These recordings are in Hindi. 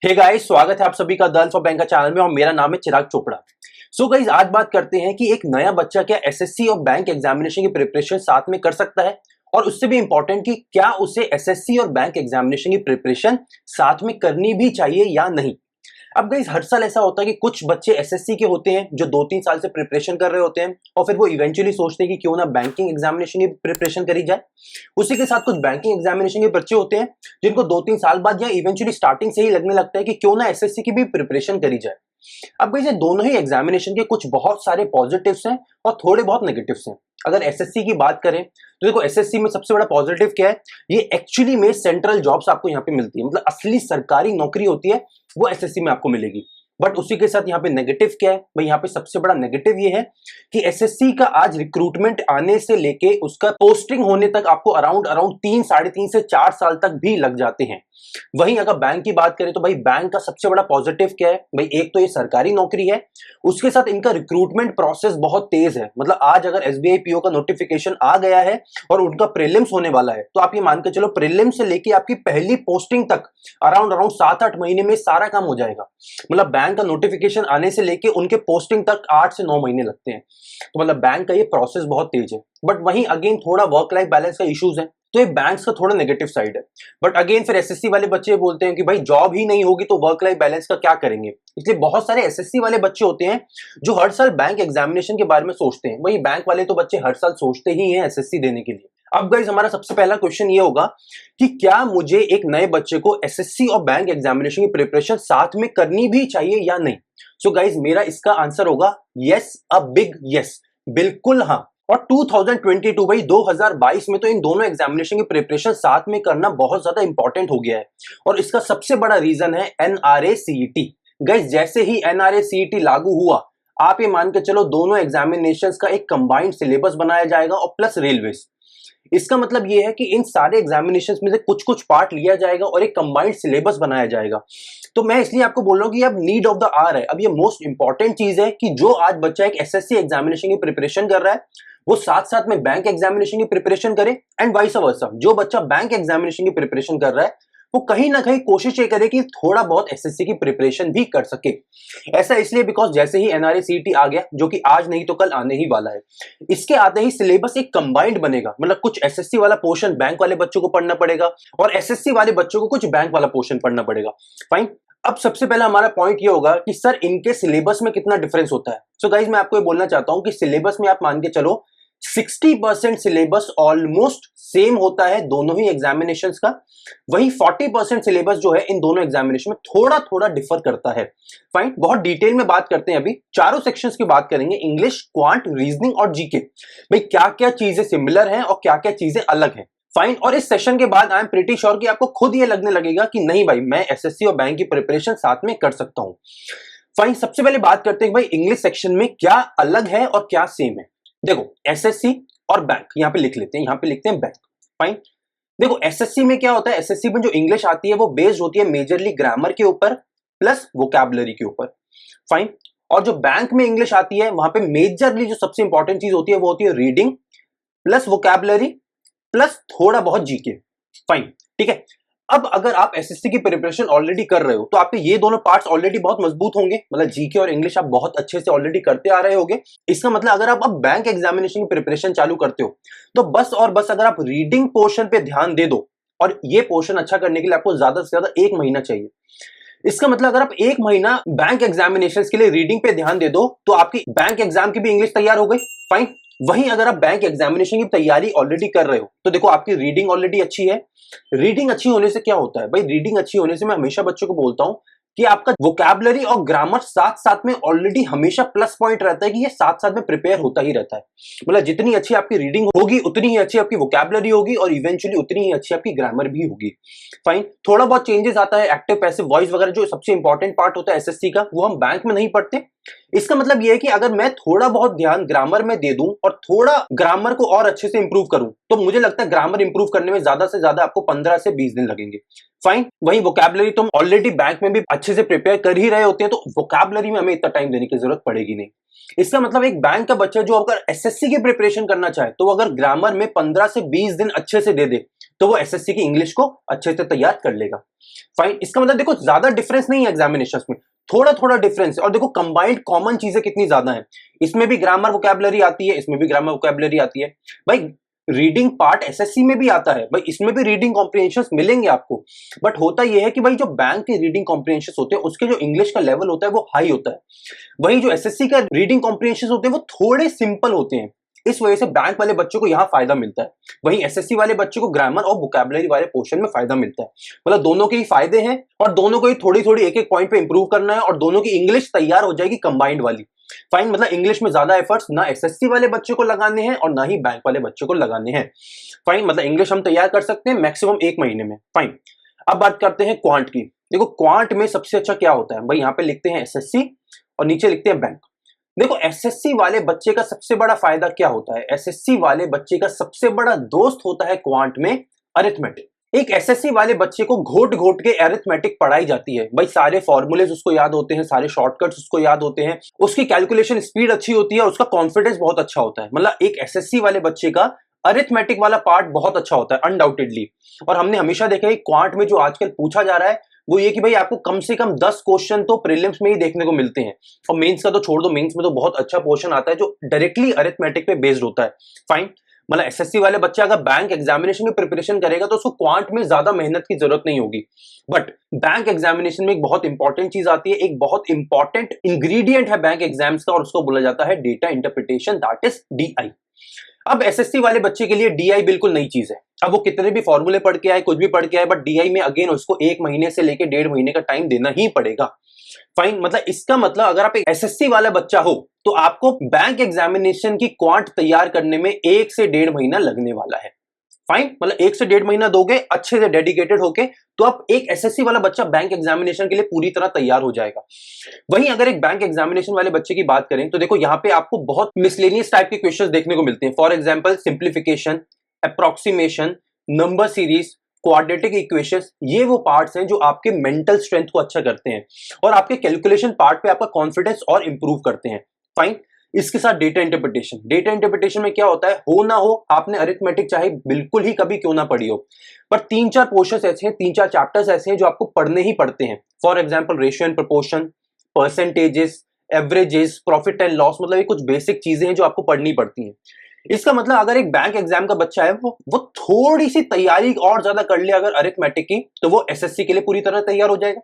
हे गाइस, स्वागत है आप सभी का द फॉर बैंक का चैनल में और मेरा नाम है चिराग चोपड़ा। सो गाइस, आज बात करते हैं कि एक नया बच्चा क्या एसएससी और बैंक एग्जामिनेशन की प्रिपरेशन साथ में कर सकता है, और उससे भी इंपॉर्टेंट कि क्या उसे एसएससी और बैंक एग्जामिनेशन की प्रिपरेशन साथ में करनी भी चाहिए या नहीं। अब गाइस, हर साल ऐसा होता है कि कुछ बच्चे एसएससी के होते हैं जो 2-3 साल से प्रिपरेशन कर रहे होते हैं और फिर वो इवेंचुअली सोचते हैं कि क्यों ना बैंकिंग एग्जामिनेशन की प्रिपरेशन करी जाए। उसी के साथ कुछ बैंकिंग एग्जामिनेशन के बच्चे होते हैं जिनको 2-3 साल बाद या इवेंचुअली स्टार्टिंग से ही लगने लगता है कि क्यों ना एसएससी की भी प्रिपरेशन करी जाए। अब गाइस, ये दोनों ही एग्जामिनेशन के कुछ बहुत सारे पॉजिटिव्स हैं और थोड़े बहुत नेगेटिव्स हैं। अगर एसएससी की बात करें तो देखो, एसएससी में सबसे बड़ा पॉजिटिव क्या है, ये एक्चुअली में सेंट्रल जॉब्स आपको यहाँ पे मिलती है, मतलब असली सरकारी नौकरी होती है वो एसएससी में आपको मिलेगी। बट उसी के साथ यहाँ पे नेगेटिव क्या है भाई, यहाँ पे सबसे बड़ा नेगेटिव ये है कि एसएससी का आज रिक्रूटमेंट आने से लेके उसका पोस्टिंग होने तक आपको अराउंड 3 से 4 साल तक भी लग जाते हैं। वहीं अगर बैंक की बात करें तो भाई, बैंक का सबसे बड़ा पॉजिटिव क्या है भाई, एक तो ये सरकारी नौकरी है, उसके साथ इनका रिक्रूटमेंट प्रोसेस बहुत तेज है। मतलब आज अगर एसबीआई पीओ का नोटिफिकेशन आ गया है और उनका प्रीलिम्स होने वाला है, तो आप ये मान के चलो प्रीलिम्स से लेके आपकी पहली पोस्टिंग तक अराउंड 7-8 महीने में सारा काम हो जाएगा। मतलब बैंक का नोटिफिकेशन आने से लेके उनके पोस्टिंग तक 8 से 9 महीने लगते हैं। तो मतलब बैंक का ये प्रोसेस बहुत तेज है। बट वहीं अगेन थोड़ा वर्क लाइफ बैलेंस का इश्यूज है, तो ये बैंक्स का थोड़ा नेगेटिव साइड है। बट अगेन फिर एसएससी वाले बच्चे बोलते हैं कि भाई जॉब ही नहीं होगी तो वर्क लाइफ बैलेंस का क्या करेंगे। इसलिए बहुत सारे एसएससी वाले बच्चे होते हैं जो हर साल बैंक एग्जामिनेशन के बारे में सोचते हैं। वही बैंक वाले तो बच्चे हर साल सोचते ही हैं एसएससी देने के लिए। अब गाइस, हमारा सबसे पहला क्वेश्चन ये होगा कि क्या मुझे एक नए बच्चे को एसएससी और बैंक एग्जामिनेशन की प्रिपरेशन साथ में करनी भी चाहिए या नहीं। सो गाइस, मेरा इसका आंसर होगा यस, अ बिग यस, बिल्कुल हाँ। और 2022 भाई 2022 में तो इन दोनों एग्जामिनेशन की प्रिपरेशन साथ में करना बहुत ज्यादा इंपॉर्टेंट हो गया है, और इसका सबसे बड़ा रीजन है एनआरए सीईटी। गाइस, जैसे ही एनआरए सीईटी लागू हुआ, आप ये मान के चलो दोनों एग्जामिनेशंस का एक कंबाइंड सिलेबस बनाया जाएगा और प्लस रेलवेज। इसका मतलब ये है कि इन सारे एग्जामिनेशंस में से कुछ कुछ पार्ट लिया जाएगा और एक कंबाइंड सिलेबस बनाया जाएगा। तो मैं इसलिए आपको बोल रहा हूं कि अब नीड ऑफ द आवर है। अब ये मोस्ट इंपॉर्टेंट चीज है कि जो आज बच्चा एक एसएससी एग्जामिनेशन की प्रिपरेशन कर रहा है, वो साथ साथ में बैंक एग्जामिनेशन की प्रिपरेशन करे, एंड वाइस वर्सा जो बच्चा बैंक एग्जामिनेशन की प्रिपरेशन कर रहा है वो कहीं ना कहीं कोशिश ये करे कि थोड़ा बहुत एसएससी की प्रिपरेशन भी कर सके। ऐसा इसलिए बिकॉज जैसे ही एनआरए सीईटी आ गया, जो कि आज नहीं तो कल आने ही वाला है, इसके आते ही सिलेबस एक कंबाइंड बनेगा। मतलब कुछ एसएससी वाला पोर्शन बैंक वाले बच्चों को पढ़ना पड़ेगा और एसएससी वाले बच्चों को कुछ बैंक वाला पोर्शन पढ़ना पड़ेगा। फाइन। अब सबसे पहला हमारा पॉइंट ये होगा कि सर इनके सिलेबस में कितना डिफरेंस होता है। सो गाइज, मैं आपको ये बोलना चाहता हूं कि सिलेबस में आप मान के चलो 60% सिलेबस ऑलमोस्ट सेम होता है दोनों ही एग्जामिनेशंस का। वही 40% सिलेबस जो है इन दोनों एग्जामिनेशन में थोड़ा थोड़ा डिफर करता है। फाइन। बहुत डिटेल में बात करते हैं, अभी चारों सेक्शंस की बात करेंगे, इंग्लिश, क्वांट, रीजनिंग और जीके। भाई क्या क्या चीजें सिमिलर हैं और क्या क्या चीजें अलग हैं। फाइन। और इस सेशन के बाद आई एम प्रीटी श्योर कि आपको खुद ये लगने लगेगा कि नहीं भाई, मैं एसएससी और बैंक की प्रिपरेशन साथ में कर सकता हूं। फाइन। सबसे पहले बात करते हैं भाई इंग्लिश सेक्शन में क्या अलग है और क्या सेम है। देखो, एसएससी और बैंक यहां पे लिख लेते हैं, यहां पे लिखते हैं बैंक। फाइन। देखो, एसएससी में क्या होता है, एसएससी में जो इंग्लिश आती है वो बेस्ड होती है मेजरली ग्रामर के ऊपर प्लस वोकैबुलरी के ऊपर। फाइन। और जो बैंक में इंग्लिश आती है वहां पे मेजरली जो सबसे इंपॉर्टेंट चीज होती है वो होती है रीडिंग प्लस वोकैबुलरी प्लस थोड़ा बहुत जीके। फाइन। ठीक है। अब अगर आप एसएससी की प्रिपरेशन ऑलरेडी कर रहे हो तो आपके ये दोनों पार्ट्स ऑलरेडी बहुत मजबूत होंगे। मतलब जीके और इंग्लिश आप बहुत अच्छे से ऑलरेडी करते आ रहे होंगे। इसका मतलब अगर आप अब बैंक एग्जामिनेशन की प्रिपरेशन चालू करते हो तो बस और बस अगर आप रीडिंग पोर्शन पे ध्यान दे दो, और ये पोर्शन अच्छा करने के लिए आपको ज्यादा से ज्यादा 1 महीना चाहिए। इसका मतलब अगर आप 1 महीना बैंक एग्जामिनेशन के लिए रीडिंग पे ध्यान दे दो तो आपकी बैंक एग्जाम की भी इंग्लिश तैयार हो गई। फाइन। वहीं अगर आप बैंक एग्जामिनेशन की तैयारी ऑलरेडी कर रहे हो तो देखो, आपकी रीडिंग ऑलरेडी अच्छी है। रीडिंग अच्छी होने से क्या होता है भाई, रीडिंग अच्छी होने से मैं हमेशा बच्चों को बोलता हूं कि आपका वोकैबुलरी और ग्रामर साथ साथ में ऑलरेडी हमेशा प्लस पॉइंट रहता है कि ये साथ साथ में प्रिपेयर होता ही रहता है। मतलब जितनी अच्छी आपकी रीडिंग होगी उतनी ही अच्छी आपकी वोकैबुलरी होगी और इवेंचुअली उतनी ही अच्छी आपकी ग्रामर भी होगी। फाइन। थोड़ा बहुत चेंजेस आता है, एक्टिव पैसिव वॉइस वगैरह जो सबसे इंपॉर्टेंट पार्ट होता है एसएससी का, वो हम बैंक में नहीं पढ़ते। इसका मतलब यह है कि अगर मैं थोड़ा बहुत ध्यान ग्रामर में दे दूं और थोड़ा ग्रामर को और अच्छे से इंप्रूव करूं तो मुझे लगता है ग्रामर इंप्रूव करने में ज्यादा से ज्यादा आपको 15 से 20 दिन लगेंगे। फाइन। वही वोकैबुलरी तुम ऑलरेडी बैंक में भी अच्छे से प्रिपेयर कर ही रहे होते हैं तो वोकैबुलरी में हमें इतना टाइम देने की जरूरत पड़ेगी नहीं। इसका मतलब एक बैंक का बच्चा जो अगर एसएससी की प्रिपरेशन करना चाहे तो अगर ग्रामर में 15 से 20 दिन अच्छे से दे दे तो वो एसएससी की इंग्लिश को अच्छे से तैयार कर लेगा। फाइन, इसका मतलब देखो ज्यादा डिफरेंस नहीं है एग्जामिनेशन में, थोड़ा थोड़ा डिफरेंस है। और देखो कंबाइंड कॉमन चीजें कितनी ज्यादा है, इसमें भी ग्रामर वोकैबुलरी आती है, इसमें भी ग्रामर वोकैबुलरी आती है। भाई रीडिंग पार्ट एसएससी में भी आता है, भाई इसमें भी रीडिंग कॉम्प्रिहेंशंस मिलेंगे आपको। बट होता यह है कि भाई जो बैंक के रीडिंग कॉम्प्रिहेंशंस होते हैं उसके जो इंग्लिश का लेवल होता है वो हाई होता है, वही जो एसएससी का रीडिंग कॉम्प्रिहेंशंस होते हैं वो थोड़े सिंपल होते हैं। इस वजह से बैंक वाले बच्चों को यहां फायदा मिलता है, वहीं एसएससी वाले बच्चों को ग्रामर और वोकैबुलरी वाले पोर्शन में फायदा मिलता है। मतलब दोनों के ही फायदे हैं और दोनों को ही थोड़ी थोड़ी एक एक पॉइंट पे इंप्रूव करना है और दोनों की इंग्लिश तैयार हो जाएगी कंबाइंड वाली। फाइन, मतलब इंग्लिश में ज्यादा एफर्ट्स ना एसएससी वाले बच्चे को लगाने हैं और ना ही बैंक वाले बच्चे को लगाने हैं। फाइन, मतलब इंग्लिश हम तैयार कर सकते हैं मैक्सिमम 1 महीने में। फाइन, अब बात करते हैं क्वांट की। देखो क्वांट में सबसे अच्छा क्या होता है, भाई यहाँ पे लिखते हैं एसएससी और नीचे लिखते हैं बैंक। देखो एसएससी वाले बच्चे का सबसे बड़ा फायदा क्या होता है, एसएससी वाले बच्चे का सबसे बड़ा दोस्त होता है क्वांट में अरिथमेटिक। एक एसएससी वाले बच्चे को घोट घोट के अरिथमेटिक पढ़ाई जाती है, भाई सारे फॉर्मूलेज उसको याद होते हैं, सारे शॉर्टकट्स उसको याद होते हैं, उसकी कैलकुलेशन स्पीड अच्छी होती है और उसका कॉन्फिडेंस बहुत अच्छा होता है। मतलब एक एसएससी वाले बच्चे का अरिथमेटिक वाला पार्ट बहुत अच्छा होता है अनडाउटेडली। और हमने हमेशा देखा है क्वांट में जो आजकल पूछा जा रहा है वो ये कि भाई आपको कम से कम 10 क्वेश्चन तो प्रीलिम्स में ही देखने को मिलते हैं, और मेंस का तो छोड़ दो, मेंस में तो बहुत अच्छा पोर्शन आता है जो डायरेक्टली अरिथमेटिक पे बेस्ड होता है। फाइन, मतलब एसएससी वाले बच्चे अगर बैंक एग्जामिनेशन की प्रिपरेशन करेगा तो उसको क्वांट में ज्यादा मेहनत की जरूरत नहीं होगी। बट बैंक एग्जामिनेशन में एक बहुत इंपॉर्टेंट चीज आती है, एक बहुत इंपॉर्टेंट इंग्रेडिएंट है बैंक एग्जाम्स का, और उसको बोला जाता है data interpretation, that is DI. अब एसएससी वाले बच्चे के लिए डीआई बिल्कुल नई चीज है। अब वो कितने भी फॉर्मूले पढ़ के आए, कुछ भी पढ़ के आए, बट डीआई में अगेन उसको 1 महीने से लेके 1.5 महीने का टाइम देना ही पड़ेगा। फाइन, मतलब इसका मतलब अगर आप एक एसएससी वाला बच्चा हो तो आपको बैंक एग्जामिनेशन की क्वांट तैयार करने में 1 से 1.5 महीना लगने वाला है। फाइन, मतलब 1 से 1.5 महीना दोगे अच्छे से डेडिकेटेड होके तो आप एक एसएससी वाला बच्चा बैंक एग्जामिनेशन के लिए पूरी तरह तैयार हो जाएगा। वहीं अगर एक बैंक एग्जामिनेशन वाले बच्चे की बात करें तो देखो यहाँ पे आपको बहुत मिसलेनियस टाइप के क्वेश्चंस देखने को मिलते हैं। For example simplification, approximation, number series, quadratic equations, ये वो पार्ट्स हैं जो आपके मेंटल स्ट्रेंथ को अच्छा करते हैं और आपके कैलकुलेशन पार्ट पे आपका कॉन्फिडेंस और इंप्रूव करते हैं। फाइन, इसके साथ डेटा इंटरप्रिटेशन। डेटा इंटरप्रिटेशन में क्या होता है, हो ना हो आपने अरिथमेटिक चाहे बिल्कुल ही कभी क्यों ना पढ़ी हो, पर 3-4 पोर्शंस ऐसे हैं, 3-4 चैप्टर्स ऐसे हैं जो आपको पढ़ने ही पड़ते हैं। For example ratio and proportion, percentages, averages, profit and loss, मतलब ये कुछ बेसिक चीजें हैं जो आपको पढ़नी पड़ती हैं। इसका मतलब अगर एक बैंक एग्जाम का बच्चा है वो थोड़ी सी तैयारी और ज्यादा कर ले अगर अरिथमेटिक की, तो वो एसएससी के लिए पूरी तरह तैयार हो जाएगा।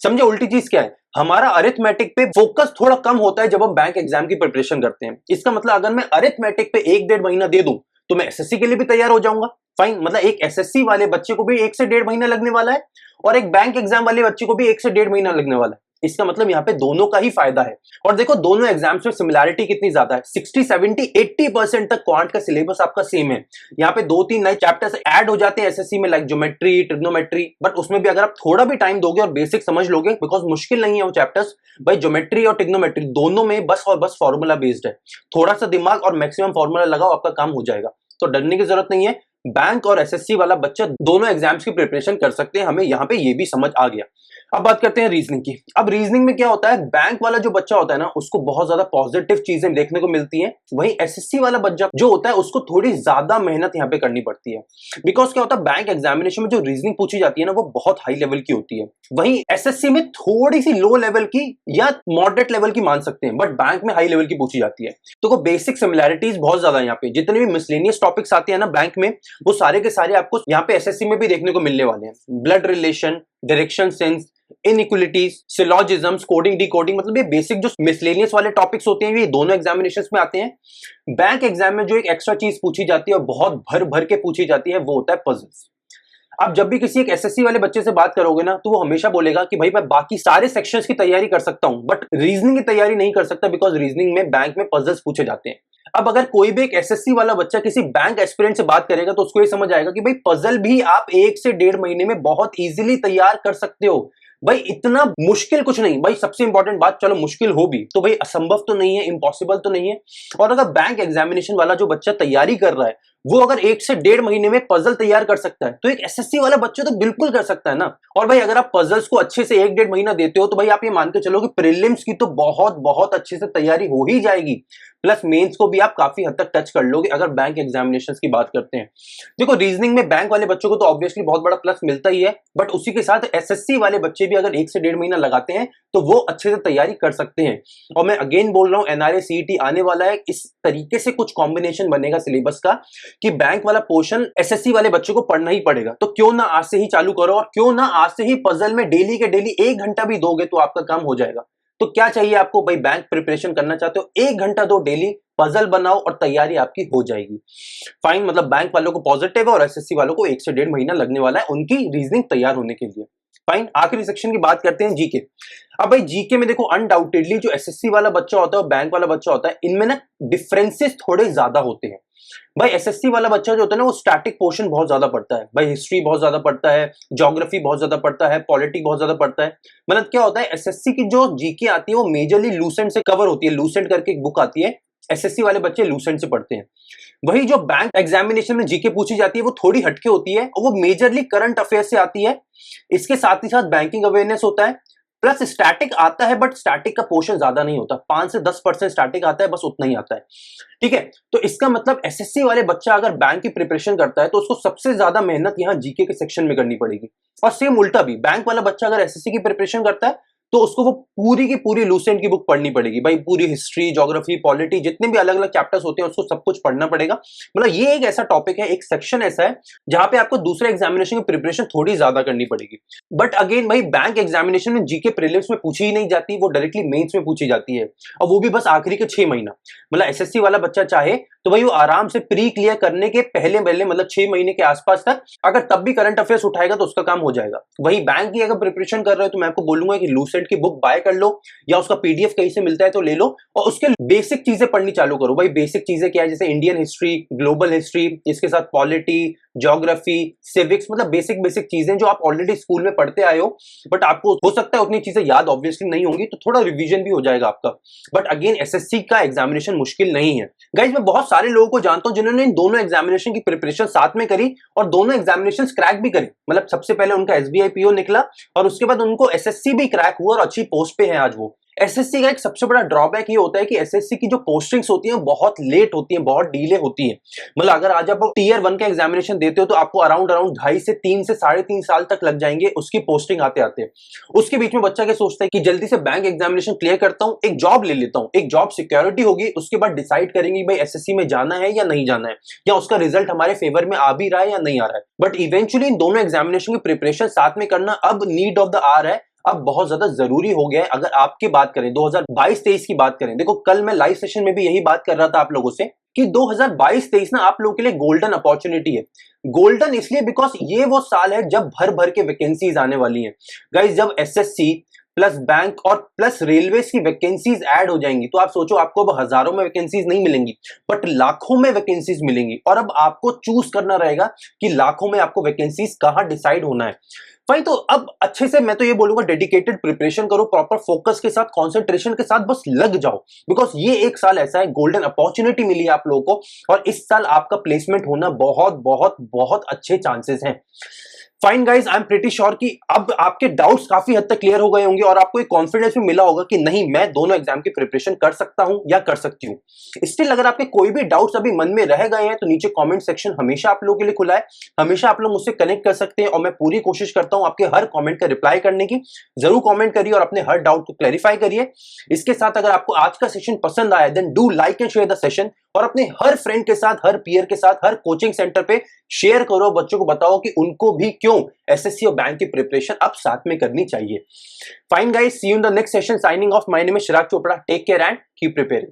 समझे उल्टी चीज क्या है, हमारा अरिथमेटिक पे फोकस थोड़ा कम होता है जब हम बैंक एग्जाम की प्रिपरेशन करते हैं। इसका मतलब अगर मैं अरिथमेटिक पे 1-1.5 महीना दे दूं तो मैं एसएससी के लिए भी तैयार हो जाऊंगा। फाइन, मतलब एक एसएससी वाले बच्चे को भी 1 से 1.5 महीना लगने वाला है और एक बैंक एग्जाम वाले बच्चे को भी 1 से 1.5 महीना लगने वाला है। इसका मतलब यहाँ पे दोनों का ही फायदा है। और देखो दोनों एग्जाम्स में सिमिलैरिटी कितनी ज्यादा है, 60, 70, 80% तक क्वांट का सिलेबस आपका सेम है। यहाँ पे 2-3 नए चैप्टर्स ऐड हो जाते हैं एसएससी में, लाइक ज्योमेट्री, ट्रिग्नोमेट्री, बट उसमें भी अगर आप थोड़ा भी टाइम दोगे और बेसिक समझ लोगे, बिकॉज मुश्किल नहीं है वो चैप्टर्स। भाई ज्योमेट्री और ट्रिग्नोमेट्री दोनों में बस और बस फॉर्मूला बेस्ड है, थोड़ा सा दिमाग और मैक्सिमम फॉर्मूला लगाओ, आपका काम हो जाएगा। तो डरने की जरूरत नहीं है, बैंक और एसएससी वाला बच्चा दोनों एग्जाम्स की प्रिपरेशन कर सकते हैं, हमें यहाँ पे ये भी समझ आ गया। अब बात करते हैं रीजनिंग की। अब रीजनिंग में क्या होता है, बैंक वाला जो बच्चा होता है ना उसको बहुत ज्यादा पॉजिटिव चीजें देखने को मिलती हैं, वहीं एसएससी वाला बच्चा जो होता है उसको थोड़ी ज्यादा मेहनत यहाँ पे करनी पड़ती है। बिकॉज क्या होता है, बैंक एग्जामिनेशन में जो रीजनिंग पूछी जाती है ना वो बहुत हाई लेवल की होती है, वहीं एसएससी में थोड़ी सी लो लेवल की या मॉडरेट लेवल की मान सकते हैं, बट बैंक में हाई लेवल की पूछी जाती है। तो बेसिक सिमिलैरिटीज बहुत ज्यादा है यहाँ पे, जितने भी मिसलेनियस टॉपिक्स आते हैं ना बैंक में वो सारे के सारे आपको यहाँ पे एसएससी में भी देखने को मिलने वाले हैं। Blood relation, direction sense, inequalities, syllogisms, coding decoding, मतलब ये बेसिक जो मिसलेनियस वाले टॉपिक्स होते हैं ये दोनों एग्जामिनेशंस में आते हैं। बैंक एग्जाम में जो एक एक्स्ट्रा चीज पूछी जाती है और बहुत भर भर के पूछी जाती है वो होता है पजल्स। आप जब भी किसी एक एसएससी वाले बच्चे से बात करोगे ना तो वो हमेशा बोलेगा कि भाई मैं बाकी सारे सेक्शंस की तैयारी कर सकता हूं बट रीजनिंग की तैयारी नहीं कर सकता, बिकॉज रीजनिंग में बैंक में पजल्स पूछे जाते हैं। अब अगर कोई भी एक एसएससी वाला बच्चा किसी बैंक एस्पिरेंट से बात करेगा तो उसको ये समझ आएगा कि भाई पजल भी आप 1 से 1.5 महीने में बहुत इजीली तैयार कर सकते हो। भाई इतना मुश्किल कुछ नहीं। भाई सबसे इंपॉर्टेंट बात, चलो मुश्किल हो भी तो भाई असंभव तो नहीं है, इम्पॉसिबल तो नहीं है। और अगर बैंक एग्जामिनेशन वाला जो बच्चा तैयारी कर रहा है वो अगर 1 से 1.5 महीने में पजल तैयार कर सकता है तो एक एसएससी वाला बच्चा तो बिल्कुल कर सकता है ना। और भाई अगर आप पजल्स को अच्छे से 1-1.5 महीना देते हो तो भाई आप ये मान के चलो कि प्रीलिम्स की तो बहुत बहुत अच्छे से तैयारी हो ही जाएगी, प्लस मेंस को भी आप काफी हद तक टच कर लोगे अगर बैंक एग्जामिनेशंस की बात करते हैं। देखो रीजनिंग में बैंक वाले बच्चों को तो ऑब्वियसली बहुत बड़ा प्लस मिलता ही है, बट उसी के साथ एसएससी वाले बच्चे भी अगर 1 से 1.5 महीना लगाते हैं तो वो अच्छे से तैयारी कर सकते हैं। और मैं अगेन बोल रहा हूं एनआरए सीईटी आने वाला है, इस तरीके से कुछ कॉम्बिनेशन बनेगा सिलेबस का कि बैंक वाला पोर्शन एसएससी वाले बच्चों को पढ़ना ही पड़ेगा। तो क्यों ना आज से ही चालू करो, और क्यों ना आज से ही पजल में डेली के डेली 1 घंटा भी दोगे तो आपका काम हो जाएगा। तो क्या चाहिए आपको भाई, बैंक प्रिपरेशन करना चाहते हो 1 घंटा दो डेली, पजल बनाओ और तैयारी आपकी हो जाएगी। फाइन, मतलब बैंक वालों को पॉजिटिव है और एसएससी वालों को 1 से 1.5 महीना लगने वाला है उनकी रीजनिंग तैयार होने के लिए। फाइन, आखिरी सेक्शन की बात करते हैं जीके। अब भाई जीके में देखो अनडाउटेडली जो एसएससी वाला बच्चा होता है और बैंक वाला बच्चा होता है, इनमें ना डिफरेंसेस थोड़े ज्यादा होते हैं। भाई एसएससी वाला बच्चा जो होता है ना वो स्टैटिक पोर्शन बहुत ज्यादा पढ़ता है, भाई हिस्ट्री बहुत ज्यादा पढ़ता है, ज्योग्राफी बहुत ज्यादा पढ़ता है, पॉलिटी बहुत ज्यादा पढ़ता है। मतलब क्या होता है, एसएससी की जो जीके आती है वो मेजरली लूसेंट से कवर होती है। लूसेंट करके एक बुक आती है, एसएससी वाले बच्चे लूसेंट से पढ़ते हैं। वही जो बैंक एग्जामिनेशन में जीके पूछी जाती है वो थोड़ी हटके होती है और वो मेजरली करंट अफेयर से आती है। इसके साथ ही साथ बैंकिंग अवेयरनेस होता है, प्लस स्टैटिक आता है, बट स्टैटिक का पोर्शन ज्यादा नहीं होता, 5 से 10% स्टैटिक आता है, बस उतना ही आता है। ठीक है, तो इसका मतलब एसएससी वाले बच्चा अगर बैंक की प्रिपरेशन करता है तो उसको सबसे ज्यादा मेहनत यहाँ जीके के सेक्शन में करनी पड़ेगी। और सेम उल्टा भी, बैंक वाला बच्चा अगर एसएससी की प्रिपरेशन करता है तो उसको वो पूरी की पूरी लूसेंट की बुक पढ़नी पड़ेगी। भाई पूरी हिस्ट्री, ज्योग्राफी, पॉलिटी, जितने भी अलग अलग चैप्टर्स होते हैं उसको सब कुछ पढ़ना पड़ेगा। मतलब ये एक ऐसा टॉपिक है, एक सेक्शन ऐसा है जहां पे आपको दूसरे एग्जामिनेशन की प्रिपरेशन थोड़ी ज्यादा करनी पड़ेगी। बट अगेन भाई बैंक एग्जामिनेशन में जीके प्रीलिम्स में पूछी ही नहीं जाती, वो डायरेक्टली मेंस में पूछी जाती है, और वो भी बस आखिरी के 6 महीना। मतलब एसएससी वाला बच्चा चाहे तो भाई वो आराम से प्री क्लियर करने के पहले पहले मतलब 6 महीने के आसपास तक अगर तब भी करंट अफेयर्स उठाएगा तो उसका काम हो जाएगा। वही बैंक की अगर प्रिपरेशन कर रहे हो तो मैं आपको बोलूंगा कि लूसेंट की बुक बाय कर लो या उसका पीडीएफ कहीं से मिलता है तो ले लो और उसके बेसिक चीजें पढ़नी चालू करो। भाई बेसिक चीजें क्या है, जैसे इंडियन हिस्ट्री, ग्लोबल हिस्ट्री, इसके साथ पॉलिटी, ज्योग्राफी, सिविक्स, मतलब बेसिक बेसिक चीजें जो आप ऑलरेडी स्कूल में पढ़ते आए हो, बट आपको हो सकता है उतनी चीजें याद ऑब्वियसली नहीं होंगी, तो थोड़ा रिवीजन भी हो जाएगा आपका। बट अगेन एसएससी का एग्जामिनेशन मुश्किल नहीं है गाइज। मैं बहुत सारे लोगों को जानता हूं जिन्होंने इन दोनों एग्जामिनेशन की प्रिपरेशन साथ में करी और दोनों एग्जामिनेशन क्रैक भी करी। मतलब सबसे पहले उनका एसबीआई पीओ निकला और उसके बाद उनको एसएससी भी क्रैक हुआ और अच्छी पोस्ट पे है आज वो। एसएससी का एक सबसे बड़ा ड्रॉबैक ये होता है कि एसएससी की जो पोस्टिंग्स होती हैं बहुत लेट होती हैं, बहुत डिले होती है। मतलब अगर आज आप टीयर 1 का एग्जामिनेशन देते हो तो आपको अराउंड 2.5 से 3 से 3.5 साल तक लग जाएंगे उसकी पोस्टिंग आते आते। उसके बीच में बच्चा क्या सोचता है कि जल्दी से बैंक एग्जामिनेशन क्लियर करता हूं, एक जॉब ले लेता हूं, एक जॉब सिक्योरिटी होगी, उसके बाद डिसाइड करेंगे भाई एसएससी में जाना है या नहीं जाना है, या उसका रिजल्ट हमारे फेवर में आ भी रहा है या नहीं आ रहा है। बट इवेंचुअली इन दोनों एग्जामिनेशन की प्रिपरेशन साथ में करना अब नीड ऑफ द आवर है, अब बहुत ज्यादा जरूरी हो गया है। अगर आपकी बात करें 2022-23 की बात करें, देखो कल मैं लाइव सेशन में भी यही बात कर रहा था आप लोगों से कि 2022-23 ना आप लोगों के लिए गोल्डन अपॉर्चुनिटी है। गोल्डन इसलिए बिकॉज ये वो साल है जब भर भर के वैकेंसीज आने वाली हैं गाइस। जब एसएससी प्लस बैंक और प्लस रेलवेज की वैकेंसीज ऐड हो जाएंगी तो आप सोचो आपको अब हजारों में वैकेंसीज नहीं मिलेंगी बट लाखों में वैकेंसीज मिलेंगी, और अब आपको चूज करना रहेगा कि लाखों में आपको वैकेंसीज कहां डिसाइड होना है। भाई तो अब अच्छे से मैं तो ये बोलूंगा डेडिकेटेड प्रिपरेशन करो, प्रॉपर फोकस के साथ, कंसंट्रेशन के साथ बस लग जाओ, बिकॉज ये एक साल ऐसा है, गोल्डन अपॉर्चुनिटी मिली है आप लोगों को और इस साल आपका प्लेसमेंट होना बहुत बहुत बहुत अच्छे चांसेस हैं। Fine guys, I am pretty sure कि अब आपके डाउट्स काफी हद तक क्लियर हो गए होंगे और आपको एक कॉन्फिडेंस भी मिला होगा कि नहीं मैं दोनों एग्जाम की प्रिपरेशन कर सकता हूं या कर सकती हूं। स्टिल अगर आपके कोई भी डाउट्स अभी मन में रह गए हैं तो नीचे कमेंट सेक्शन हमेशा आप लोगों के लिए खुला है, हमेशा आप लोग मुझसे कनेक्ट कर सकते हैं और मैं पूरी कोशिश करता हूं आपके हर कॉमेंट का रिप्लाई करने की। जरूर कॉमेंट करिए और अपने हर डाउट को क्लैरिफाई करिए। इसके साथ अगर आपको आज का सेशन पसंद आया then do like and share the session और अपने हर फ्रेंड के साथ, हर पीयर के साथ, हर कोचिंग सेंटर पे शेयर करो, बच्चों को बताओ कि उनको भी क्यों एसएससी और बैंक की प्रिपरेशन अब साथ में करनी चाहिए। Fine guys, see you in the next session. Signing off, my name is Chirag Chopra. Take care and keep preparing.